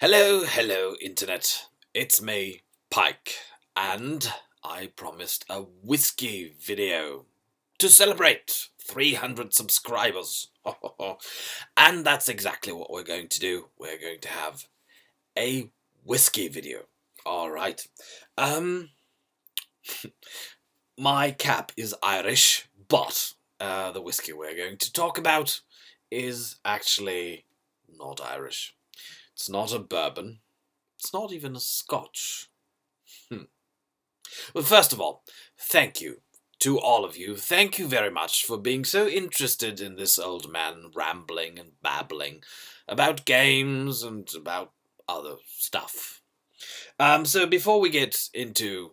Hello, hello, Internet. It's me, Pike, and I promised a whiskey video to celebrate 300 subscribers. And that's exactly what we're going to do. We're going to have a whiskey video. Alright. My cap is Irish, but the whiskey we're going to talk about is actually not Irish. It's not a bourbon. It's not even a scotch. Well, first of all, thank you to all of you. Thank you very much for being so interested in this old man rambling and babbling about games and about other stuff. So before we get into,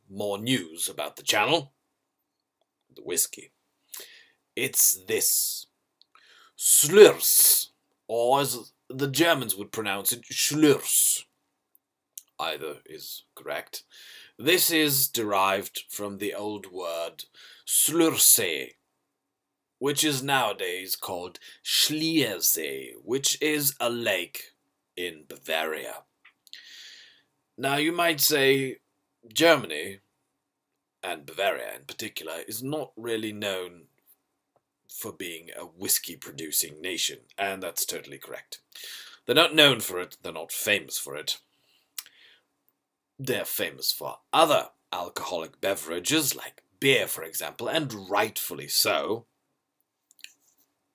more news about the channel, the whiskey, it's this. Slurs, or as the Germans would pronounce it, Schlurs. Either is correct. This is derived from the old word Slursee, which is nowadays called Schliersee, which is a lake in Bavaria. Now you might say Germany, and Bavaria in particular, is not really known for being a whiskey-producing nation, and that's totally correct. They're not known for it, they're not famous for it. They're famous for other alcoholic beverages, like beer, for example, and rightfully so,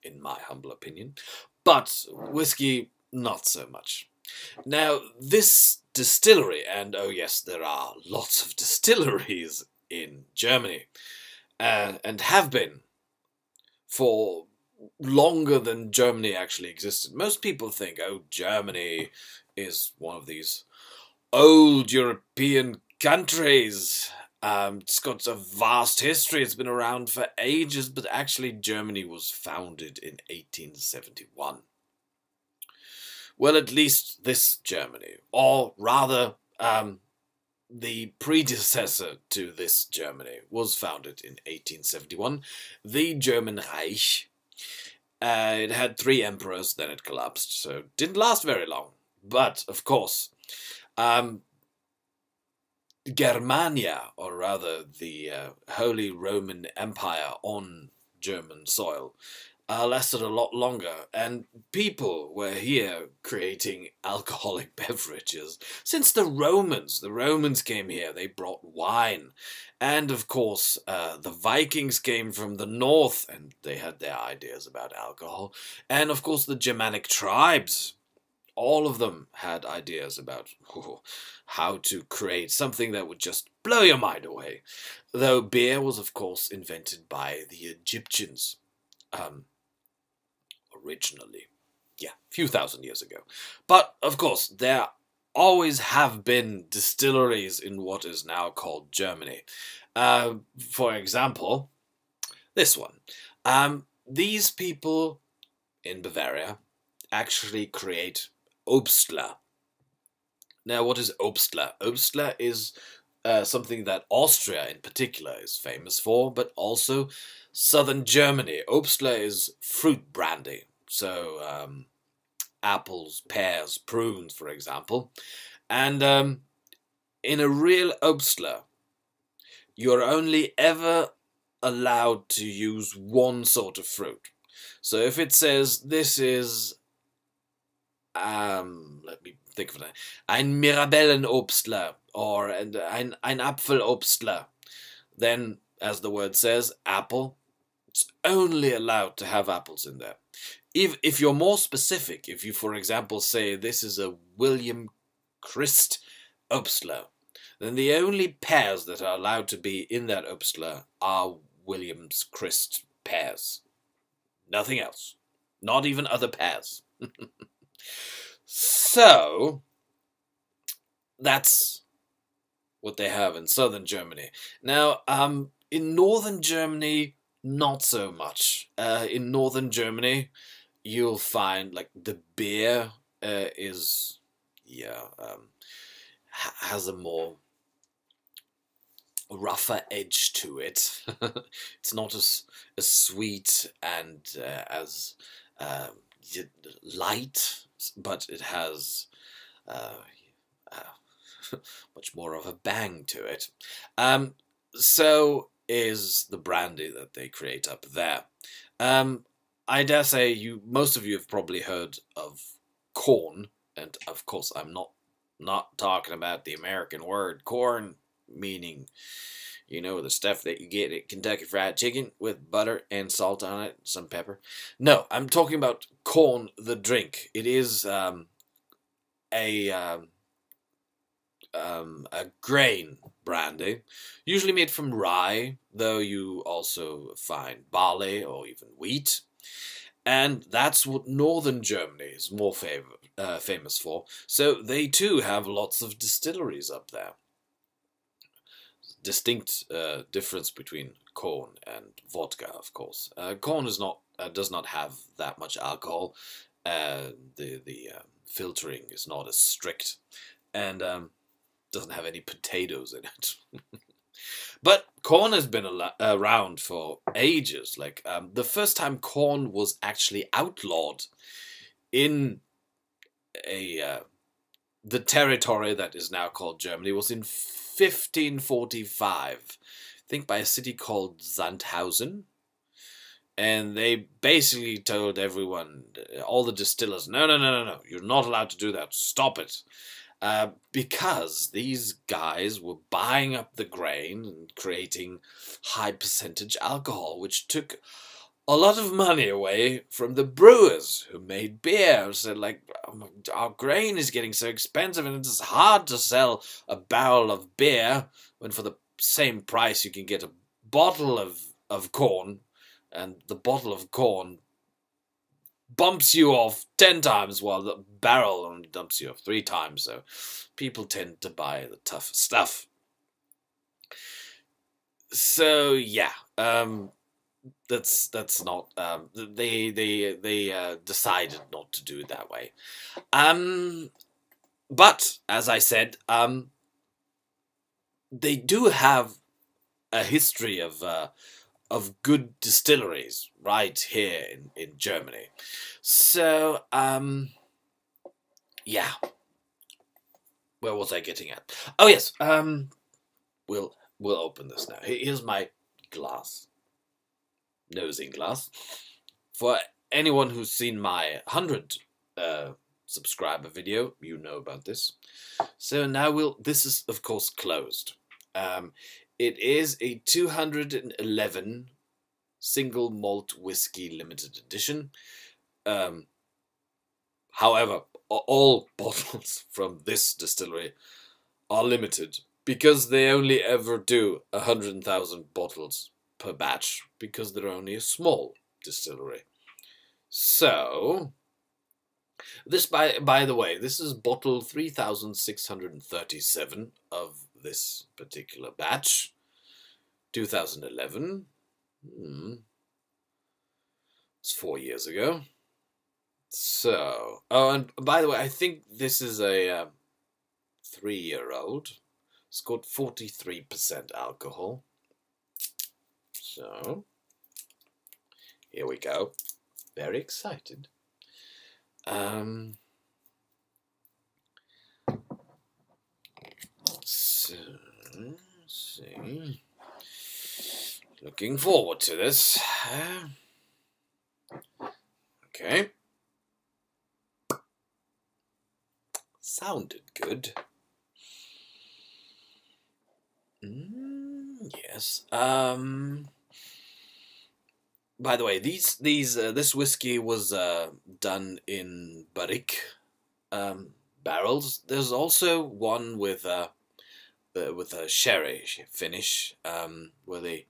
in my humble opinion. But whiskey, not so much. Now, this distillery, and oh yes, there are lots of distilleries in Germany, and have been for longer than Germany actually existed. Most people think, oh, Germany is one of these old European countries. It's got a vast history. It's been around for ages, but actually Germany was founded in 1871. Well, at least this Germany, or rather, the predecessor to this Germany was founded in 1871, the German Reich. It had 3 emperors, then it collapsed, so it didn't last very long. But, of course, Germania, or rather the Holy Roman Empire on German soil, lasted a lot longer, and people were here creating alcoholic beverages. Since the Romans came here, they brought wine. And of course, the Vikings came from the north, and they had their ideas about alcohol. And of course, the Germanic tribes, all of them had ideas about how to create something that would just blow your mind away. Though beer was, of course, invented by the Egyptians. Originally. Yeah, a few thousand years ago. But, of course, there always have been distilleries in what is now called Germany. For example, this one. These people in Bavaria actually create Obstler. Now, what is Obstler? Obstler is something that Austria in particular is famous for, but also southern Germany. Obstler is fruit brandy. So, apples, pears, prunes, for example. And in a real Obstler, you're only ever allowed to use one sort of fruit. So if it says this is, let me think of it, ein Mirabellenobstler or ein Apfelobstler, then, as the word says, apple, it's only allowed to have apples in there. If you're more specific, if you, for example, say this is a William Christ Obstler, then the only pears that are allowed to be in that Obstler are William's Christ pears. Nothing else. Not even other pears. So, that's what they have in southern Germany. Now, in northern Germany, not so much. In northern Germany, you'll find, like, the beer has a more rougher edge to it. It's not as sweet and as light, but it has much more of a bang to it. So is the brandy that they create up there. I dare say most of you have probably heard of corn, and of course I'm not talking about the American word corn, meaning, you know, the stuff that you get at Kentucky Fried Chicken with butter and salt on it, some pepper. No, I'm talking about corn, the drink. It is a grain brandy, usually made from rye, though you also find barley or even wheat. And that's what northern Germany is more famous for. So they too have lots of distilleries up there. Distinct difference between corn and vodka, of course. Corn does not have that much alcohol. The filtering is not as strict, and doesn't have any potatoes in it. But corn has been around for ages. Like the first time corn was actually outlawed in the territory that is now called Germany was in 1545, I think, by a city called Sandhausen. And they basically told everyone, all the distillers, no, you're not allowed to do that, stop it. Because these guys were buying up the grain and creating high percentage alcohol, which took a lot of money away from the brewers who made beer. So, like, our grain is getting so expensive, and it's hard to sell a barrel of beer when for the same price you can get a bottle of corn, and the bottle of corn bumps you off 10 times while the barrel only dumps you off 3 times. So people tend to buy the tougher stuff. So yeah, that's not they decided not to do it that way. But as I said, they do have a history of good distilleries right here in Germany. So, yeah. Where was I getting at? Oh, yes. We'll open this now. Here's my glass. Nosing glass. For anyone who's seen my 100 subscriber video, you know about this. So now this is, of course, closed. It is a 211 single malt whiskey limited edition. However, all bottles from this distillery are limited because they only ever do 100,000 bottles per batch because they're only a small distillery. So, this, by the way, this is bottle 3637 of this particular batch, 2011. It's 4 years ago. So, oh, and by the way, I think this is a 3-year-old. It's got 43% alcohol. So, here we go. Very excited. So, let's see. Looking forward to this. Okay. Sounded good. Yes. By the way, this whiskey was done in barrique barrels. There's also one with a sherry finish, where they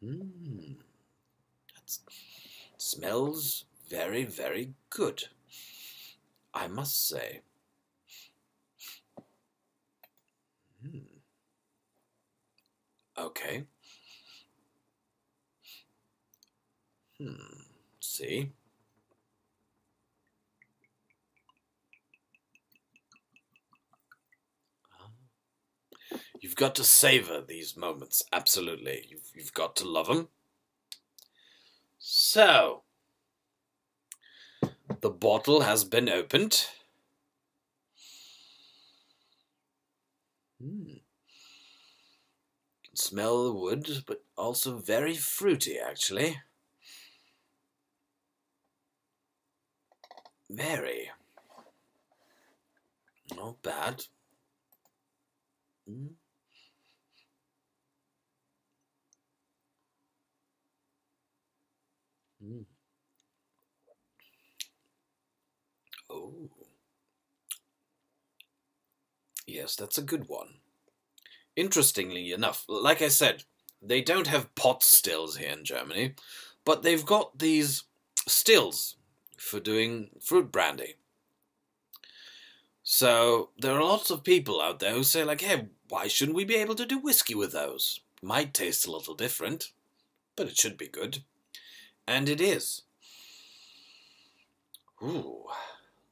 that smells very, very good, I must say. Okay. See. You've got to savor these moments, absolutely. You've got to love them. So, The bottle has been opened. You can smell the wood, but also very fruity, actually. Very. Not bad. Oh. Yes, that's a good one. Interestingly enough, like I said, they don't have pot stills here in Germany, but they've got these stills for doing fruit brandy. So there are lots of people out there who say, like, hey, why shouldn't we be able to do whiskey with those? Might taste a little different, but it should be good. And it is. Ooh,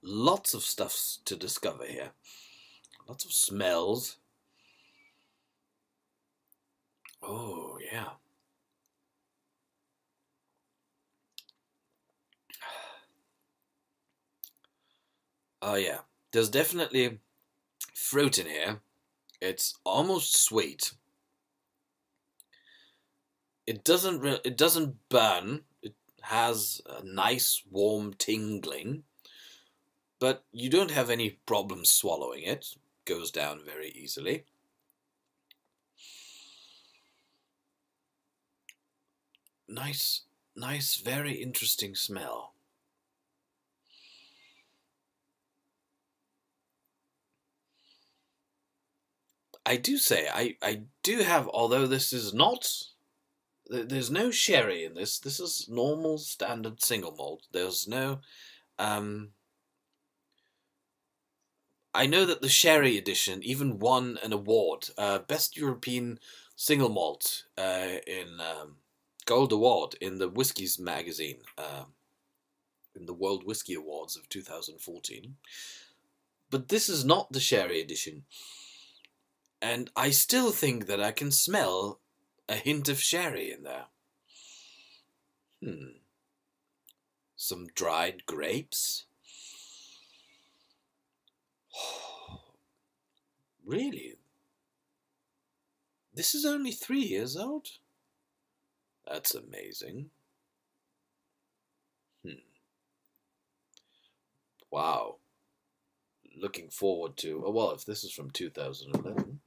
lots of stuff to discover here. Lots of smells. Oh, yeah. Oh, yeah. There's definitely fruit in here. It's almost sweet. It doesn't burn. It has a nice warm tingling, but you don't have any problem swallowing it. It goes down very easily. Nice, very interesting smell. I do say, I do have, although this is not, there's no sherry in this. This is normal, standard single malt. There's no, I know that the sherry edition even won an award, Best European Single Malt, in Gold Award in the Whiskies magazine, in the World Whisky Awards of 2014. But this is not the sherry edition. And I still think that I can smell a hint of sherry in there. Some dried grapes. Really? This is only 3 years old? That's amazing. Wow. Looking forward to... Oh, well, if this is from 2011...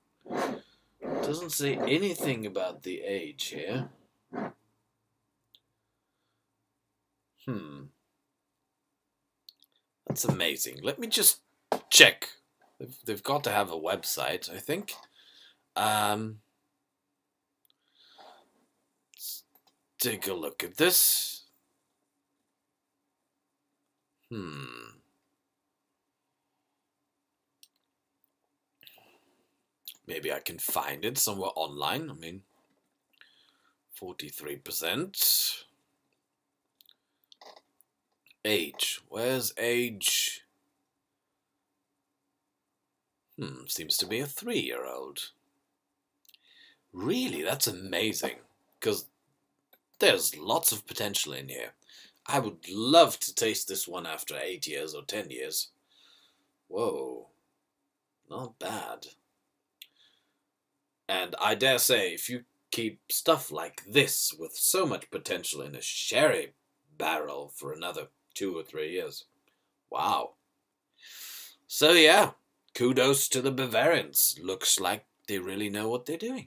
Doesn't say anything about the age here. That's amazing. Let me just check. They've got to have a website, I think. Let's take a look at this. Maybe I can find it somewhere online. I mean, 43%. Age. Where's age? Seems to be a 3-year-old. Really, that's amazing. Because there's lots of potential in here. I would love to taste this one after 8 years or 10 years. Whoa. Not bad. And I dare say, if you keep stuff like this with so much potential in a sherry barrel for another 2 or 3 years. Wow. So yeah, kudos to the Bavarians. Looks like they really know what they're doing.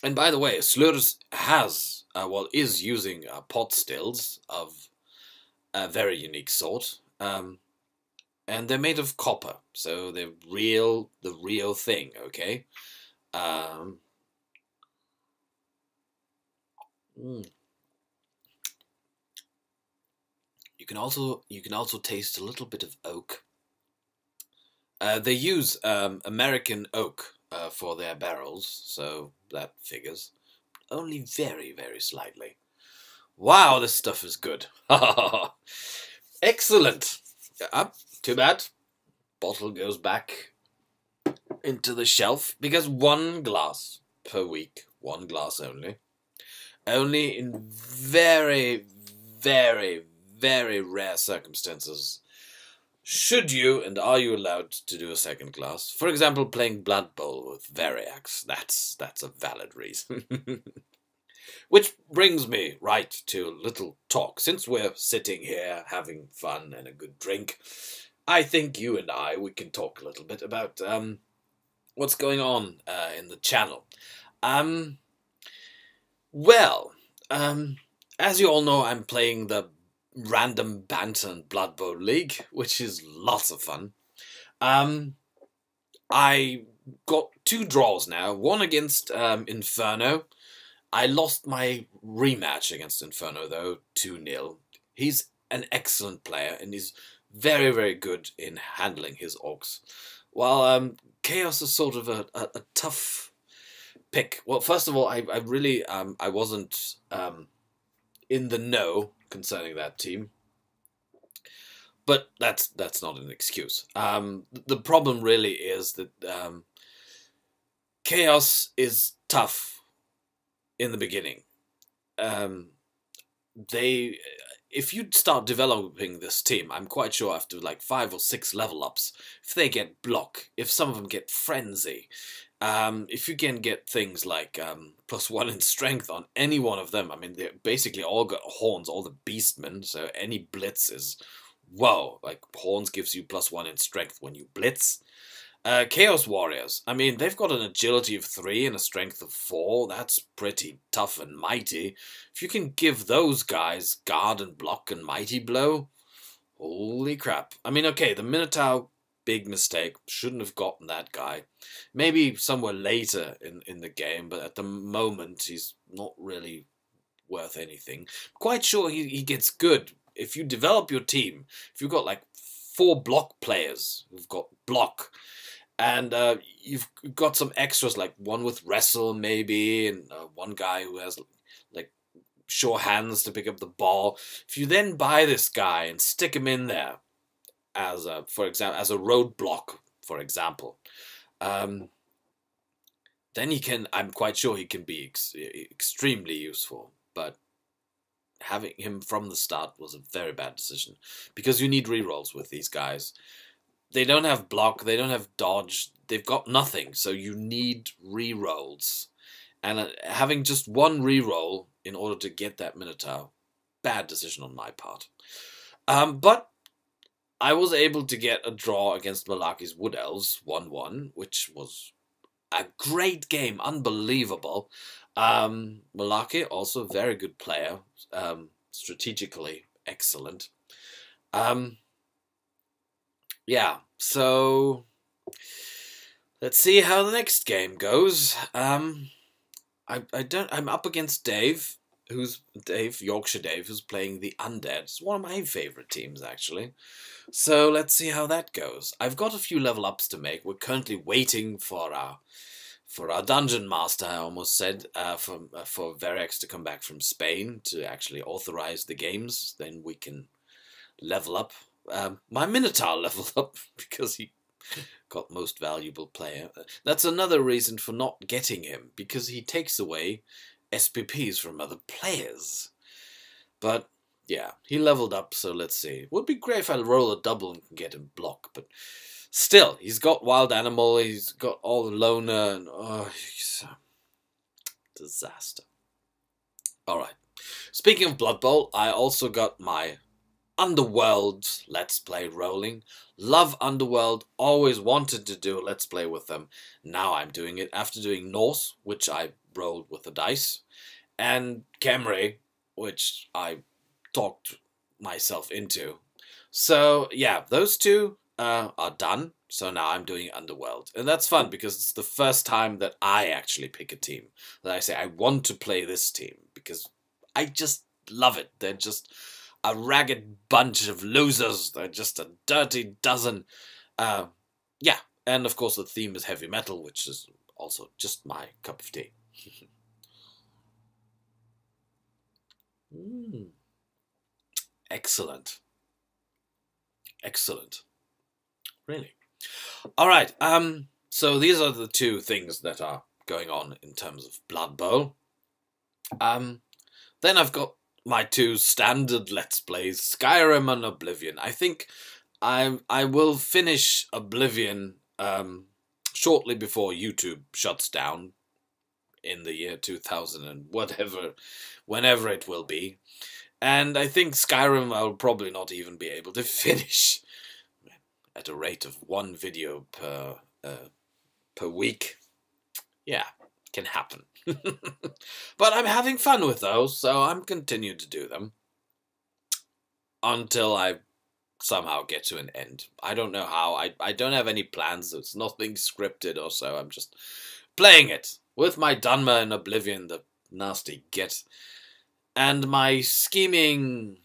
And by the way, Slurs has, is using pot stills of a very unique sort. And they're made of copper, so they're the real thing, okay? You can also taste a little bit of oak. They use American oak for their barrels, so that figures. Only very, very slightly. Wow, this stuff is good. Excellent. Too bad. Bottle goes back into the shelf because 1 glass per week. 1 glass only. Only in very, very, very rare circumstances should you and are you allowed to do a second class. For example, playing Blood Bowl with Variax. That's a valid reason. Which brings me right to a little talk. Since we're sitting here having fun and a good drink, I think you and we can talk a little bit about what's going on in the channel. Well, as you all know, I'm playing the Random Banter and Blood Bowl League, which is lots of fun. I got 2 draws now, one against Inferno. I lost my rematch against Inferno, though, 2-0. He's an excellent player, and he's very, very good in handling his orcs. While Chaos is sort of a tough pick. Well, first of all, I really I wasn't in the know concerning that team, but that's not an excuse. The problem really is that Chaos is tough in the beginning. If you start developing this team, I'm quite sure after like 5 or 6 level ups, if they get block, if some of them get frenzy, if you can get things like +1 in strength on any one of them, I mean, they basically all got horns, all the beastmen, so any blitz is, whoa, like horns gives you +1 in strength when you blitz. Chaos Warriors, I mean, they've got an agility of 3 and a strength of 4. That's pretty tough and mighty. If you can give those guys guard and block and mighty blow, holy crap. I mean, okay, the Minotaur, big mistake. Shouldn't have gotten that guy. Maybe somewhere later in the game, but at the moment, he's not really worth anything. Quite sure he gets good. If you develop your team, if you've got like 4 block players who've got block, and you've got some extras, like one with wrestle maybe, and one guy who has like sure hands to pick up the ball. If you then buy this guy and stick him in there as a, for example, as a roadblock, for example, then he can. I'm quite sure he can be extremely useful. But having him from the start was a very bad decision, because you need rerolls with these guys. They don't have block, they don't have dodge, they've got nothing, so you need rerolls. And having just one reroll in order to get that Minotaur, bad decision on my part. But I was able to get a draw against Malaki's Wood Elves, 1-1, which was a great game, unbelievable. Malaki, also a very good player, strategically excellent. Yeah, so let's see how the next game goes. I'm up against Dave, Yorkshire Dave, who's playing the Undead. It's one of my favorite teams, actually. So let's see how that goes. I've got a few level ups to make. We're currently waiting for our dungeon master, I almost said, for Variax to come back from Spain to actually authorize the games. Then we can level up. My Minotaur leveled up because he got most valuable player. That's another reason for not getting him, because he takes away SPPs from other players. But yeah, he leveled up, so let's see. Would be great if I roll a double and can get him block, but still, he's got Wild Animal, he's got all the Loner, and he's a disaster. Alright, speaking of Blood Bowl, I also got my Underworld Let's Play rolling. Love Underworld, always wanted to do a Let's Play with them. Now I'm doing it after doing Norse, which I rolled with the dice, and Camry, which I talked myself into. So yeah, those two are done. So now I'm doing Underworld. And that's fun because it's the first time that I actually pick a team. That I say, I want to play this team because I just love it. They're just a ragged bunch of losers. They're just a dirty dozen. Yeah, and of course the theme is heavy metal, which is also just my cup of tea. Excellent. Excellent. Really. Alright, so these are the two things that are going on in terms of Blood Bowl. Then I've got my two standard Let's Plays, Skyrim and Oblivion. I think I will finish Oblivion shortly before YouTube shuts down in the year 2000 and whenever it will be. And I think Skyrim I'll probably not even be able to finish at a rate of one video per week. Yeah, can happen. But I'm having fun with those, so I'm continuing to do them until I somehow get to an end. I don't know how. I don't have any plans. It's nothing scripted or so. I'm just playing it with my Dunmer in Oblivion, the nasty git, and my scheming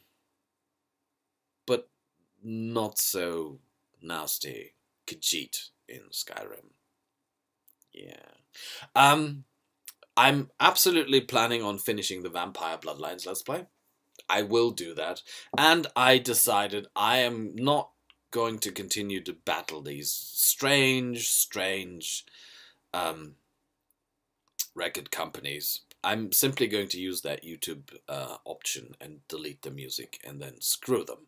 but not so nasty Khajiit in Skyrim. Yeah. I'm absolutely planning on finishing the Vampire Bloodlines Let's Play. I will do that. And I decided I am not going to continue to battle these strange record companies. I'm simply going to use that YouTube option and delete the music and then screw them.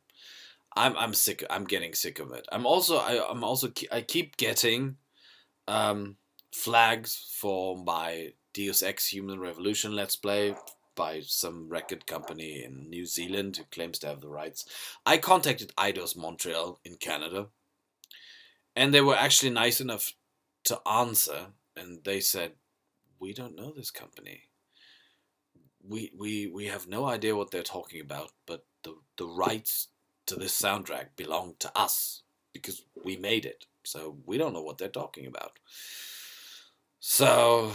I'm sick. I'm getting sick of it. I keep getting flags for my Deus Ex Human Revolution Let's Play by some record company in New Zealand who claims to have the rights. I contacted Eidos Montreal in Canada, and they were actually nice enough to answer, and they said, "We don't know this company. We have no idea what they're talking about, but the rights to this soundtrack belong to us because we made it. So we don't know what they're talking about." So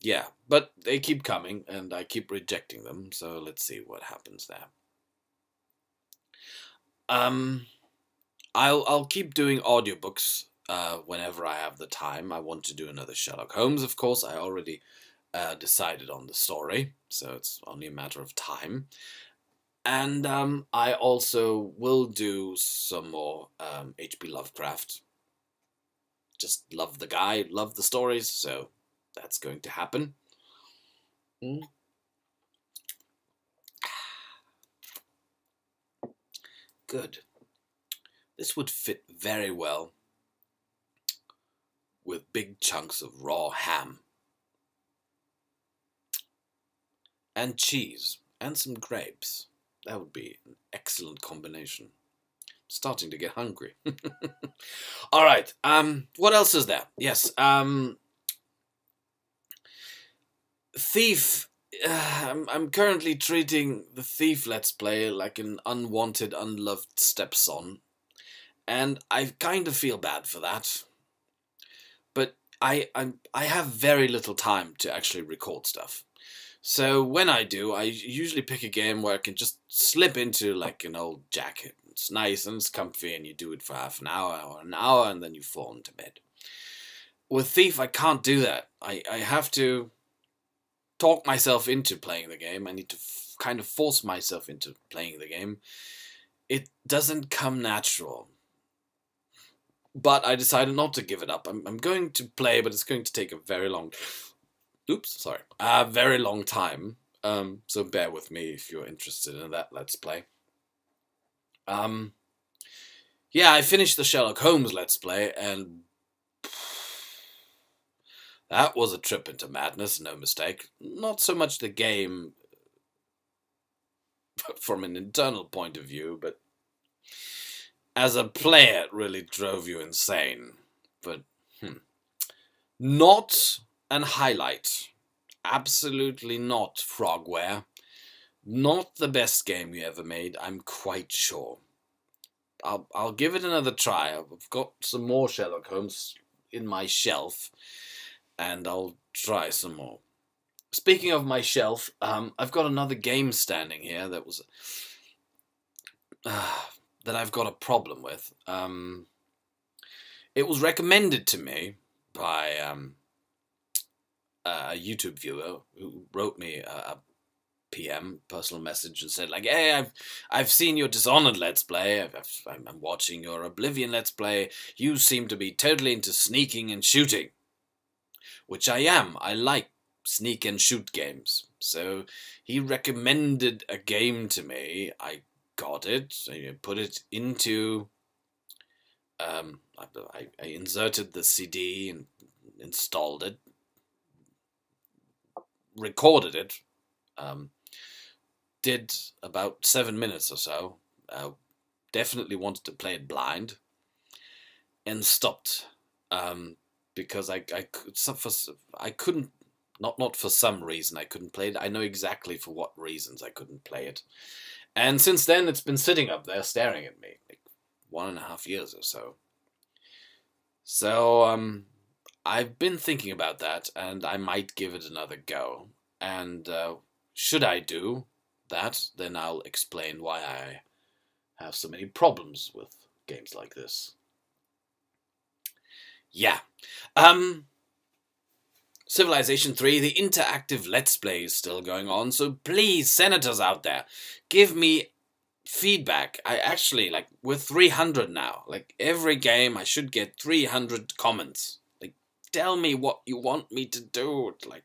yeah, but they keep coming and I keep rejecting them, so let's see what happens there. I'll keep doing audiobooks whenever I have the time. I want to do another Sherlock Holmes, of course. I already decided on the story, so it's only a matter of time. And I also will do some more H.P. Lovecraft. Just love the guy, love the stories, so that's going to happen. Good. This would fit very well with big chunks of raw ham. And cheese. And some grapes. That would be an excellent combination. Starting to get hungry. Alright, what else is there? Yes, Thief. I'm currently treating the Thief Let's Play like an unwanted, unloved stepson. And I kind of feel bad for that. But I have very little time to actually record stuff. So when I do, I usually pick a game where I can just slip into like an old jacket. It's nice and it's comfy and you do it for half an hour or an hour and then you fall into bed. With Thief, I can't do that. I have to talk myself into playing the game. I need to kind of force myself into playing the game. It doesn't come natural. But I decided not to give it up. I'm going to play, but it's going to take a very long... very long time. So bear with me if you're interested in that Let's Play. Yeah, I finished the Sherlock Holmes Let's Play, and that was a trip into madness, no mistake. Not so much the game from an internal point of view, but as a player, it really drove you insane. But, not an highlight. Absolutely not Frogware. Not the best game you ever made, I'm quite sure. I'll give it another try. I've got some more Sherlock Holmes in my shelf, and I'll try some more. Speaking of my shelf, I've got another game standing here that was that I've got a problem with. It was recommended to me by a YouTube viewer who wrote me a PM, personal message, and said like, "Hey, I've seen your Dishonored Let's Play. I'm watching your Oblivion Let's Play. You seem to be totally into sneaking and shooting," which I am. I like sneak and shoot games. So he recommended a game to me. I got it. I put it into. I inserted the CD and installed it, recorded it. Did about 7 minutes or so. Definitely wanted to play it blind, and stopped because I couldn't. Not for some reason I couldn't play it. I know exactly for what reasons I couldn't play it. And since then it's been sitting up there staring at me, like 1.5 years or so. So I've been thinking about that, and I might give it another go. And should I do that, then I'll explain why I have so many problems with games like this. Yeah. Civilization 3, the interactive Let's Play is still going on, so please, senators out there, give me feedback. I actually, like, we're 300 now. Like, every game I should get 300 comments. Like, tell me what you want me to do. Like,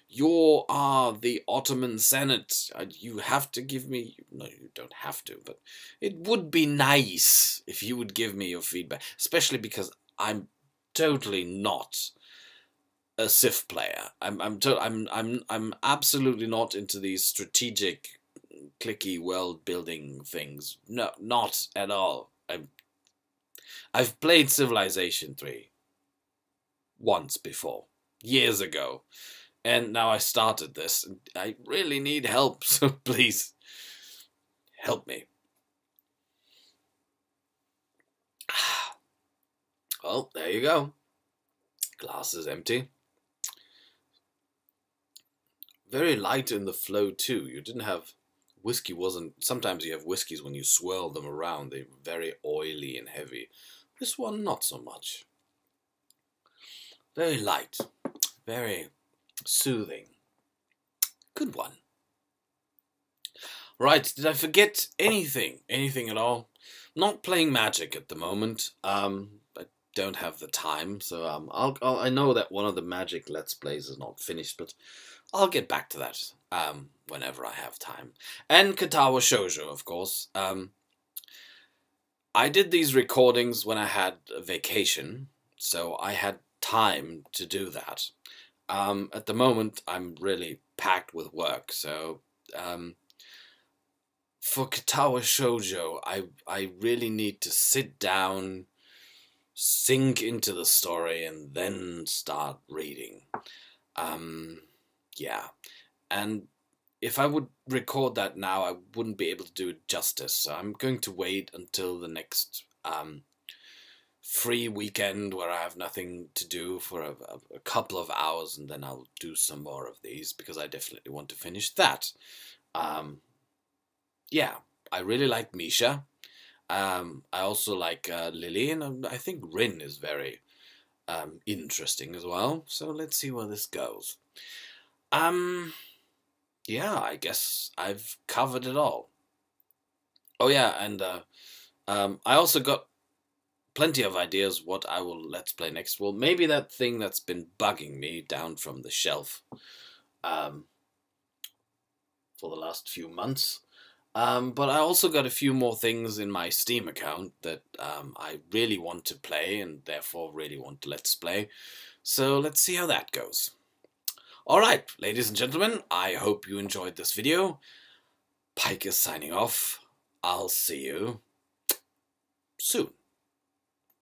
you are the Ottoman Senate. You have to give me... No, you don't have to, but it would be nice if you would give me your feedback, especially because I'm totally not a Civ player. I'm absolutely not into these strategic, clicky world building things. No, not at all. I've played Civilization 3 once before, years ago, and now I started this, and I really need help, so please help me. Well, there you go. Glass is empty. Very light in the flow too. You didn't have... Whiskey wasn't... Sometimes you have whiskies when you swirl them around. They're very oily and heavy. This one, not so much. Very light. Very soothing. Good one. Right, did I forget anything? Anything at all? Not playing Magic at the moment. I don't have the time, so I know that one of the Magic Let's Plays is not finished, but I'll get back to that whenever I have time. And Katawa Shoujo, of course. I did these recordings when I had a vacation, so I had time to do that. At the moment, I'm really packed with work, so for Katawa Shoujo, I really need to sit down, sink into the story, and then start reading. Yeah, and if I would record that now, I wouldn't be able to do it justice, so I'm going to wait until the next free weekend where I have nothing to do for a couple of hours, and then I'll do some more of these, because I definitely want to finish that. Yeah, I really like Misha. I also like Lily, and I think Rin is very interesting as well, so let's see where this goes. Yeah, I guess I've covered it all. Oh yeah, and I also got plenty of ideas what I will Let's Play next. Well, maybe that thing that's been bugging me down from the shelf for the last few months. But I also got a few more things in my Steam account that I really want to play, and therefore really want to Let's Play. So let's see how that goes. Alright, ladies and gentlemen, I hope you enjoyed this video. Pike is signing off. I'll see you soon.